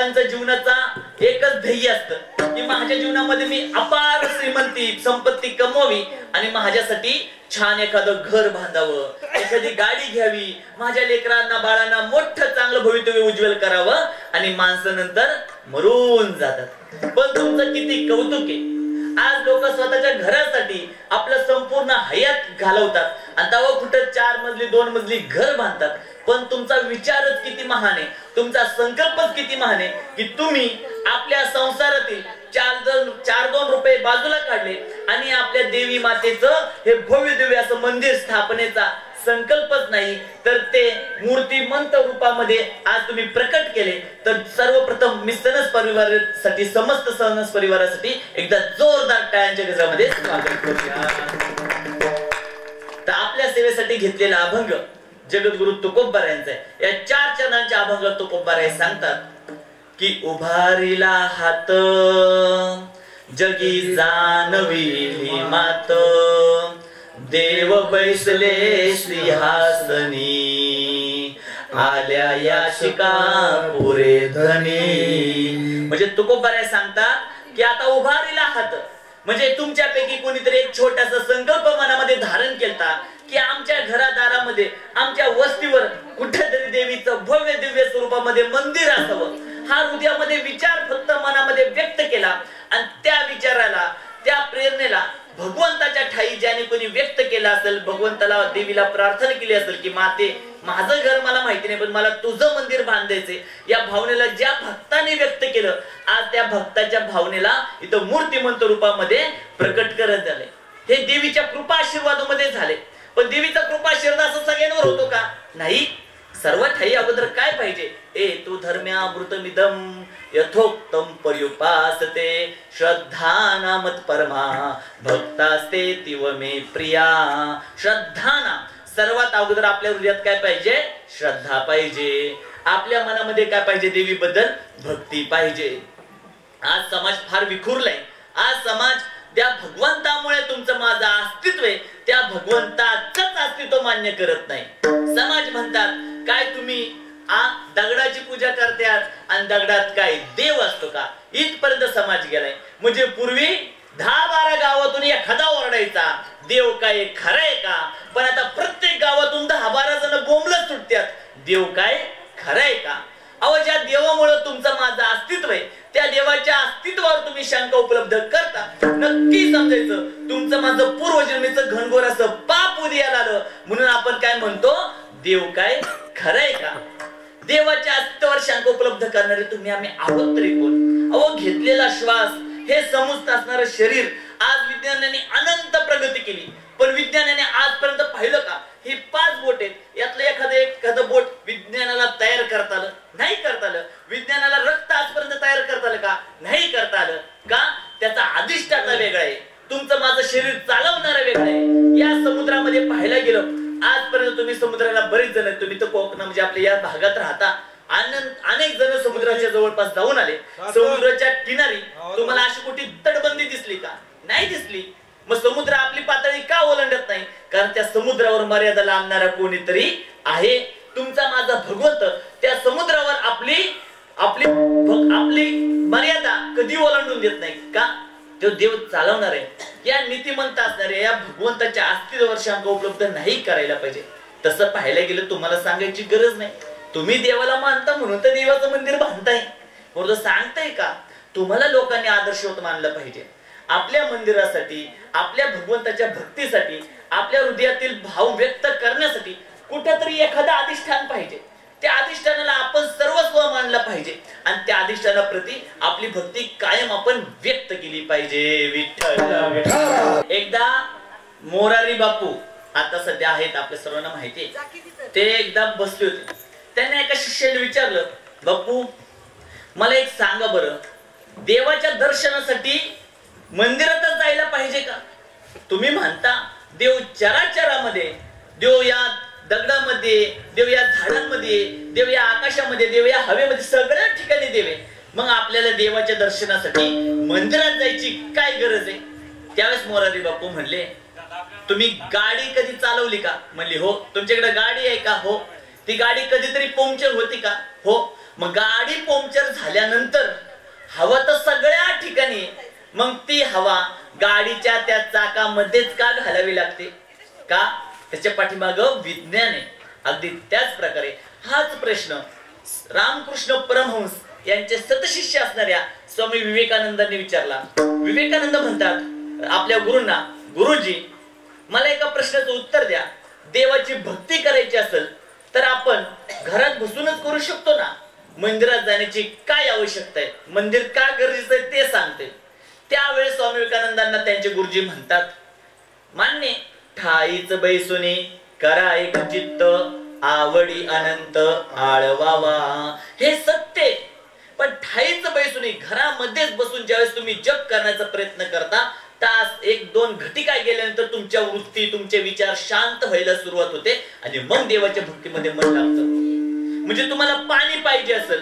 लोकांचा जीवनाचा एकच ध्येय असतं की माझ्या जीवनामध्ये मी अपार श्रीमंती संपत्ती कमवावी आणि माझ्यासाठी छान एखादं घर बांधावं, एखादी गाडी घ्यावी, माझ्या लेकरांना बाळांना मोठं चांगलं भवितव्य उज्ज्वल करावं आणि माणसं नंतर मरून जातात. पण तुमचं किती कौतुक आहे, आज लोक स्वतःच्या घरासाठी आपलं संपूर्ण हयात घालवतात आणि तेव्हा कुठं 4 मजली 2 मजली घर बांधतात. पण तुमचा विचारच किती महान आहे, तुमचा संकल्पच किती महान आहे की तुम्ही आपल्या संसारातील 4-2 रुपये बाजूला काढले आणि आपल्या देवी मातेचं हे भव्य दिव्य असं मंदिर स्थापनेचा संकल्पच नाही तर ते मूर्तिमंत रूपामध्ये आज तुम्ही प्रकट केले. तर सर्वप्रथम मी सणस परिवारासाठी समस्त सणस परिवारासाठी एकदा जोरदार टाळ्यांच्या गजरामध्ये स्वागत करतो. तर आपल्या सेवेसाठी घेतलेला अभंग जगद्गुरु तुकोबा यांचा आहे. या 4 चरणांच्या अभंगात तुकोबा सांगतात की उभारीला हात जगी जानवी मात, देव बैसले सिंहासनी आल्या या शिका पुरे धनी. म्हणजे तुकोबा सांगतात की आता उभारीला हात म्हणजे तुमच्यापैकी कोणीतरी एक छोटासा संकल्प मनामध्ये धारण केलता की आमच्या घरादारामध्ये आमच्या वस्तीवर कुठेतरी देवीचं भव्य दिव्य स्वरूपामध्ये मंदिर असावं. हा हृदयामध्ये विचार फक्त मनामध्ये व्यक्त केला आणि त्या विचाराला त्या प्रेरणेला भगवंताच्या ठाई ज्याने कोणी व्यक्त केला असेल, भगवंताला देवीला प्रार्थना केली असेल की माते माझं घर मला माहिती नाही पण मला तुझं मंदिर बांधायचे, या भावनेला ज्या भक्ताने व्यक्त केलं आज त्या भक्ताच्या भावनेला इथं मूर्तिमंत रूपामध्ये प्रकट करत झाले. हे देवीच्या कृपा आशीर्वादामध्ये झाले. पण देवीचा कृपा आशीर्वाद असं सगळ्यांवर होतो का? नाही. सर्व ठाई अगोदर काय पाहिजे? ए तू धर्म्यामृतमिदं यथोक्तं पर्युपासते श्रद्धा मत परमा भक्तास्ते तिव मे प्रिया. श्रद्धा सर्वात अगोदर आपल्या हृदयात काय पाहिजे? श्रद्धा पाहिजे. आपल्या मनामध्ये काय पाहिजे? देवीबद्दल भक्ती पाहिजे. आज समाज फार विखुरलाय. आज समाज त्या भगवंतामुळे तुमचं माझं अस्तित्व आहे त्या भगवंताचंच अस्तित्व मान्य करत नाही. समाज म्हणतात काय तुम्ही दगडाची पूजा करतात आणि दगडात काय देव असतो का? इथपर्यंत समाज गेलाय. म्हणजे पूर्वी 10-12 गावातून एखादा ओरडायचा देव काय खरंय का, पण आता प्रत्येक गावातून 10-12 जण बोंबलत सुटतात देव काय खरंय का. अहो ज्या देवामुळे तुमचं माझं अस्तित्व आहे त्या देवाच्या अस्तित्वावर तुम्ही शंका उपलब्ध करता. नक्की समजायचं तुमचं माझं पूर्वजन्मीचं घनघोर असं पाप उदयाला आलं म्हणून आपण काय म्हणतो देव काय खरंय का. देवाच्या अस्तित्वावर शंका उपलब्ध करणारे तुम्ही आम्ही आहोत तरी कोण? अहो घेतलेला श्वास हे समजत असणारं शरीर आज विज्ञानाने अनंत प्रगती केली पण विज्ञानाने आजपर्यंत पाहिलं का? ही 5 बोट आहेत, यातलं एखादं बोट विज्ञानाला तयार करता आलं? नाही करता आलं. विज्ञानाला रक्त आजपर्यंत तयार करता आलं का? नाही करता आलं. का? त्याचा अधिष्ठाता वेगळा आहे, तुमचं माझं शरीर चालवणारा वेगळं आहे. या समुद्रामध्ये पाहायला गेलं आजपर्यंत तुम्ही समुद्राला बरेच जण तुम्ही तर कोकण म्हणजे आपल्या या भागात राहता अनेक जण समुद्राच्या जवळपास जाऊन आले. समुद्राच्या किनारी तुम्हाला अशी कुठे तटबंदी दिसली का? नाही दिसली. मग समुद्र आपली पातळी का ओलांडत नाही? कारण त्या समुद्रावर मर्यादा लावणारा कोणीतरी आहे. तुमचा माझा भगवंत त्या समुद्रावर आपली मर्यादा कधी ओलांडून देत नाही का? तो देव चालवणार आहे. या नीतिमंत असणाऱ्या या भगवंताच्या अस्तित्वावर शंका उपलब्ध नाही करायला पाहिजे. तसं पाहायला गेलं तुम्हाला सांगायची गरज नाही. तुम्ही देवाला मानता म्हणून तर देवाचं मंदिर बांधताय. म्हणून सांगताय का? तुम्हाला लोकांनी आदर्शवत मानलं पाहिजे. आपल्या मंदिरासाठी आपल्या भगवंताच्या भक्तीसाठी आपल्या हृदयातील भाव व्यक्त करण्यासाठी कुठेतरी एखादं अधिष्ठान पाहिजे. त्या अधिष्ठानाला आपण सर्वस्व मानलं पाहिजे आणि त्या अधिष्ठानाप्रती आपली भक्ती कायम आपण व्यक्त केली पाहिजे. विठ्ठल. एकदा मोरारी बापू आता सध्या आहेत आपल्या सर्वांना माहिती आहे, ते एकदा बसले होते. त्यांनी एका शिष्याला विचारलं बापू मला एक सांगा बरं, देवाच्या दर्शनासाठी मंदिरातच जायला पाहिजे का? तुम्ही म्हणता देव चराचरामध्ये, देव या दगडामध्ये, देव या झाडांमध्ये, देव या आकाशामध्ये, देव या हवेमध्ये सगळ्या ठिकाणी देव आहे. मग आपल्याला देवाच्या दर्शनासाठी मंदिरात जायची काय गरज आहे? त्यावेळेस मोरारी बापू म्हणले तुम्ही गाडी कधी चालवली का? म्हणली हो. तुमच्याकडे गाडी आहे का? हो. ती गाडी कधीतरी पंक्चर होती का? हो. मग गाडी पंक्चर झाल्यानंतर हवा तर सगळ्या ठिकाणी, मग ती हवा गाडीच्या त्या चाकामध्येच का घालावी लागते? का? त्याच्या पाठीमागं विज्ञान आहे. अगदी त्याच प्रकारे हाच प्रश्न रामकृष्ण परमहंस यांचे सतशिष्य असणाऱ्या स्वामी विवेकानंदांनी विचारला. विवेकानंद म्हणतात आपल्या गुरूंना, गुरुजी मला एका प्रश्नाचं उत्तर द्या. देवाची भक्ती करायची असेल तर आपण घरात बसूनच करू शकतो ना? मंदिरात जाण्याची काय आवश्यकता आहे? मंदिर का गरजेचं आहे ते सांगते. त्यावेळेस स्वामी विवेकानंदांना त्यांचे गुरुजी म्हणतात, मान्य ठाईच बैसुनी करा एक चित्त आवडी अनंत आळवावा. हे सत्य. पण ठाईच बैसुनी घरामध्येच बसून ज्यावेळेस तुम्ही जप करण्याचा प्रयत्न करता, तास एक दोन घटी काय गेल्यानंतर तुमच्या वृत्ती, तुमचे विचार शांत व्हायला सुरुवात होते आणि मग देवाच्या भक्तीमध्ये मन लागतं. म्हणजे तुम्हाला पाणी पाहिजे असेल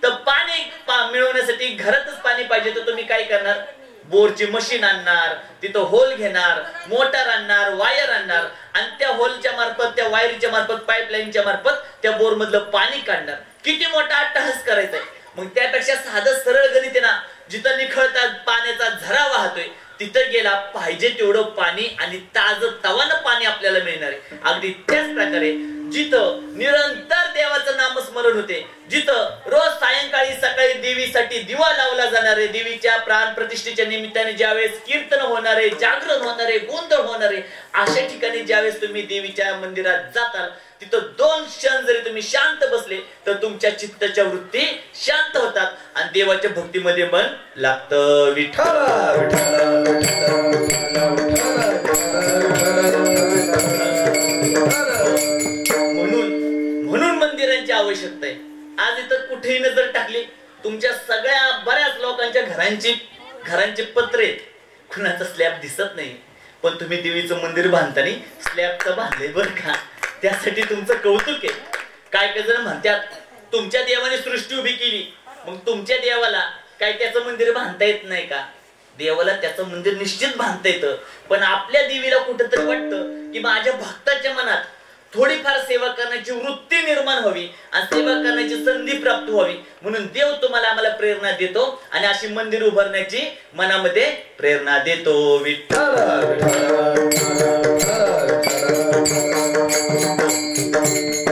तर पाणी मिळवण्यासाठी घरातच पाणी पाहिजे तर तुम्ही काय करणार? बोरची मशीन आणणार, तिथं होल घेणार, मोटर आणणार, वायर आणणार आणि त्या होलच्या मार्फत, त्या वायरीच्या मार्फत, पाईपलाईनच्या मार्फत त्या बोर मधलं पाणी काढणार. किती मोठा अट्टहास करायचा आहे. मग त्यापेक्षा साधं सरळ गणित आहे ना, जिथं निखळता पाण्याचा झरा वाहतोय तिथं गेला पाहिजे तेवढं पाणी आणि ताजं तवानं पाणी आपल्याला मिळणार आहे. अगदी त्याच प्रकारे जिथं निरंतर देवाचं नामस्मरण होते, जिथं रोज सायंकाळी सकाळी देवीसाठी दिवा लावला जाणार आहे, देवीच्या प्राण प्रतिष्ठेच्या निमित्ताने ज्यावेळेस कीर्तन होणार आहे, जागरण होणार आहे, गोंधळ होणार आहे, अशा ठिकाणी ज्यावेळेस तुम्ही देवीच्या मंदिरात जाताल तिथं 2 क्षण जरी तुम्ही शांत बसले तर तुमच्या चित्ताच्या वृत्ती शांत होतात आणि देवाच्या भक्तीमध्ये मन लागतं. विठ्ठल म्हणून मंदिरांची आवश्यकता आहे. आज इथं कुठेही नजर टाकली तुमच्या सगळ्या बऱ्याच लोकांच्या घरांचे पत्रे आहेत, कुणाचा स्लॅब दिसत नाही. पण तुम्ही देवीचं मंदिर बांधताना स्लॅबचं बांधलंय बरं का, त्यासाठी तुमचं कौतुक आहे. काय काय जण म्हणतात तुमच्या देवाने सृष्टी उभी केली, मग तुमच्या देवाला काय त्याचं मंदिर बांधता येत नाही का? देवाला त्याचं मंदिर निश्चित बांधता येतं. पण आपल्या देवीला कुठेतरी वाटतं की माझ्या भक्ताच्या मनात थोडीफार सेवा करण्याची वृत्ती निर्माण व्हावी आणि सेवा करण्याची संधी प्राप्त व्हावी, म्हणून देव तुम्हाला आम्हाला प्रेरणा देतो आणि अशी मंदिर उभारण्याची मनामध्ये प्रेरणा देतो. विठ्ठल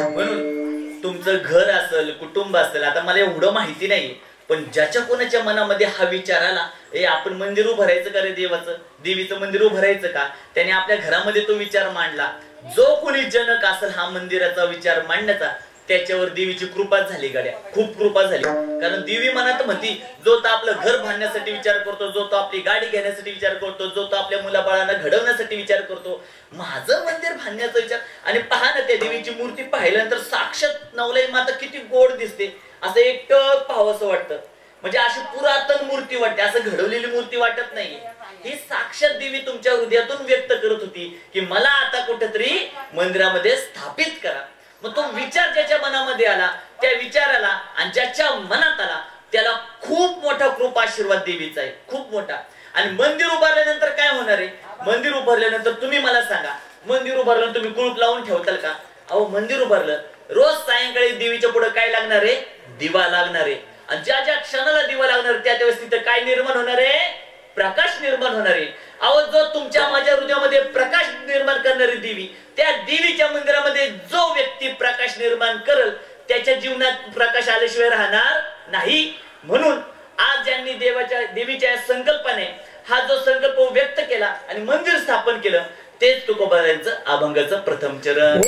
म्हणून तुमचं घर असेल, कुटुंब असेल, आता मला एवढं माहिती नाही, पण ज्याच्या कोणाच्या मनामध्ये हा विचार आला, आपण मंदिर उभारायचं का रे देवाचं, देवीचं मंदिर उभारायचं का, त्याने आपल्या घरामध्ये तो विचार मांडला. जो कोणी जनक असेल हा मंदिराचा विचार मांडण्याचा, त्याच्यावर देवीची कृपा झाली गाड्या, खूप कृपा झाली. कारण देवी मनात म्हणती, जो तो आपलं घर बांधण्यासाठी विचार करतो, जो तो आपली गाडी घेण्यासाठी विचार करतो, जो तो आपल्या मुलाबाळांना घडवण्यासाठी विचार करतो, माझं मंदिर बांधण्याचा विचार. आणि पहा ना, त्या देवीची मूर्ती पाहिल्यानंतर साक्षात नवलाई माता किती गोड दिसते, असं एकटक पाहावंसं वाटतं. म्हणजे अशी पुरातन मूर्ती वाटते, असं घडवलेली मूर्ती वाटत नाही. ही साक्षात देवी तुमच्या हृदयातून व्यक्त करत होती की मला आता कुठेतरी मंदिरामध्ये स्थापित करा. मग तो विचार ज्याच्या मनामध्ये आला, त्या विचाराला आणि ज्याच्या मनात आला त्याला खूप मोठा कृपा आशीर्वाद देवीचा आहे, खूप मोठा. आणि मंदिर उभारल्यानंतर काय होणार आहे? मंदिर उभारल्यानंतर तुम्ही मला सांगा, मंदिर उभारलं तुम्ही कुलूप लावून ठेवताल का? अहो, मंदिर उभारलं रोज सायंकाळी देवीच्या पुढे काय लागणार आहे? दिवा लागणार आहे. आणि ज्या ज्या क्षणाला दिवा लागणार त्या त्यावेळेस तिथे काय निर्माण होणार आहे? प्रकाश निर्माण होणार आहे. अहो, जो तुमच्या माझ्या हृदयामध्ये प्रकाश निर्माण करणारी देवी, त्या देवीच्या मंदिरामध्ये जो व्यक्ती प्रकाश निर्माण करेल त्याच्या जीवनात प्रकाश आल्याशिवाय राहणार नाही. म्हणून आज ज्यांनी देवीच्या संकल्पाने हा जो संकल्प व्यक्त केला आणि मंदिर स्थापन केलं, तेच तुकोबारायांचं अभंगाचं प्रथम चरण.